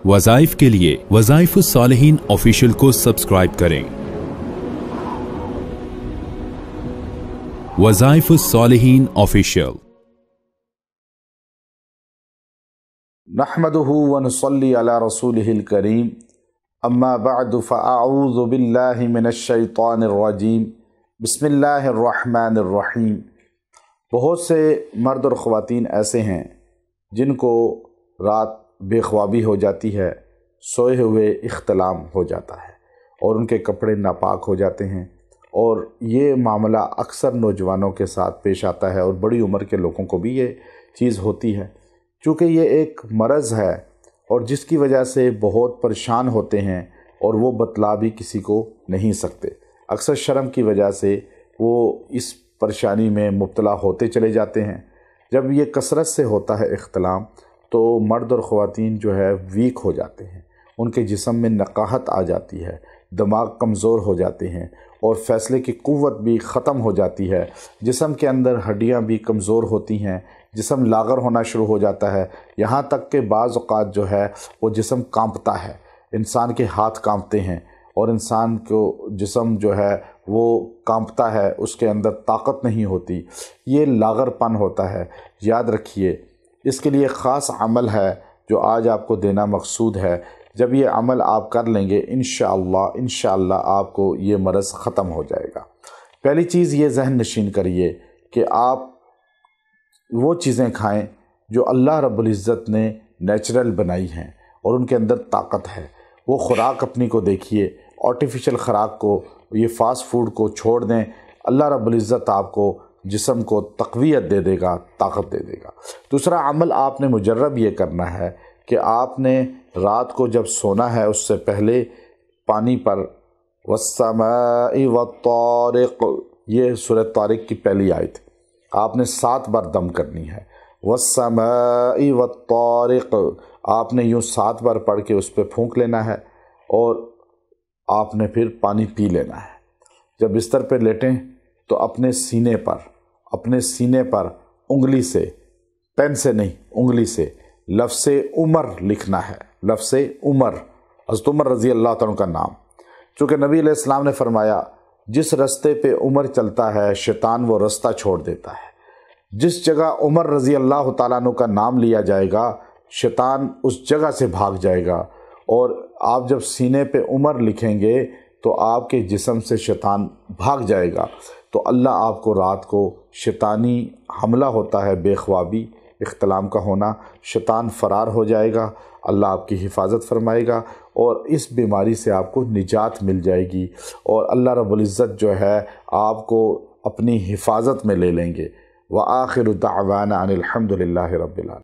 वज़ाइफ के लिए वज़ाइफुस्सालिहीन ऑफिशियल को सब्सक्राइब करें। वज़ाइफुस्सालिहीन ऑफिशियल। नहमदुहु व नुसल्ली अला रसूलिहिल करीम, अम्मा बअदु फ़अऊज़ु बिल्लाहि मिनश्शैतानिर रजीम, बिस्मिल्लाहिर रहमानिर रहीम। बहुत से मर्द और ख़वातीन ऐसे हैं जिनको रात बेख्वाबी हो जाती है, सोए हुए इख्तिलाम हो जाता है और उनके कपड़े नापाक हो जाते हैं। और ये मामला अक्सर नौजवानों के साथ पेश आता है और बड़ी उम्र के लोगों को भी ये चीज़ होती है। चूँकि ये एक मरज़ है और जिसकी वजह से बहुत परेशान होते हैं और वो बतला भी किसी को नहीं सकते। अक्सर शर्म की वजह से वो इस परेशानी में मुब्तला होते चले जाते हैं। जब ये कसरत से होता है इख्तिलाम, तो मर्द और ख़वातीन जो है वीक हो जाते हैं, उनके जिस्म में नकाहत आ जाती है, दिमाग कमज़ोर हो जाते हैं और फ़ैसले की क़ुव्वत भी ख़त्म हो जाती है। जिस्म के अंदर हड्डियाँ भी कमज़ोर होती हैं, जिस्म लागर होना शुरू हो जाता है। यहाँ तक कि बाज़ औक़ात जो है वो जिस्म कांपता है, इंसान के हाथ कांपते हैं और इंसान को जिस्म जो है वो कांपता है, उसके अंदर ताकत नहीं होती। ये लागरपन होता है। याद रखिए, इसके लिए ख़ास अमल है जो आज आपको देना मकसूद है। जब ये अमल आप कर लेंगे, इंशाअल्लाह आपको ये मरज़ ख़त्म हो जाएगा। पहली चीज़ ये ज़हन नशीन करिए कि आप वो चीज़ें खाएं जो अल्लाह रब्बुल इज़्ज़त ने नेचुरल बनाई हैं और उनके अंदर ताकत है। वो खुराक अपनी को देखिए, आर्टिफिशियल खुराक को, ये फ़ास्ट फूड को छोड़ दें। अल्लाह रब्बुल इज़्ज़त आपको जिस्म को तक़वियत दे देगा, ताकत दे देगा। दूसरा अमल आपने मुजर्रब ये करना है कि आपने रात को जब सोना है उससे पहले पानी पर वस्समाई वत्तारिक़, ये सूरह तारिक़ की पहली आयत, आपने 7 बार दम करनी है। वस्समाई वत्तारिक़ आपने यूँ 7 बार पढ़ के उस पर फूंक लेना है और आपने फिर पानी पी लेना है। जब बिस्तर पर लेटें तो अपने सीने पर उंगली से, पेन से नहीं, उंगली से लफ्ज़े उमर लिखना है। लफ्ज़े उमर, हज़रत उमर रज़ी अल्लाह तआला का नाम। चूँकि नबी अलैहिस्सलाम ने फरमाया, जिस रास्ते पे उमर चलता है शैतान वो रास्ता छोड़ देता है। जिस जगह उमर रज़ी अल्लाह तआला अन्हु का नाम लिया जाएगा, शैतान उस जगह से भाग जाएगा। और आप जब सीने पे उमर लिखेंगे तो आपके जिस्म से शैतान भाग जाएगा। तो अल्लाह आपको रात को शैतानी हमला होता है, बेख्वाबी, इख्तिलाम का होना, शैतान फ़रार हो जाएगा। अल्लाह आपकी हिफाजत फरमाएगा और इस बीमारी से आपको निजात मिल जाएगी और अल्लाह रब्बुल इज़्ज़त जो है आपको अपनी हिफाजत में ले लेंगे। व आखिरु दाअवाना अनिल हम्दुलिल्लाहि रब्बिल आलमीन।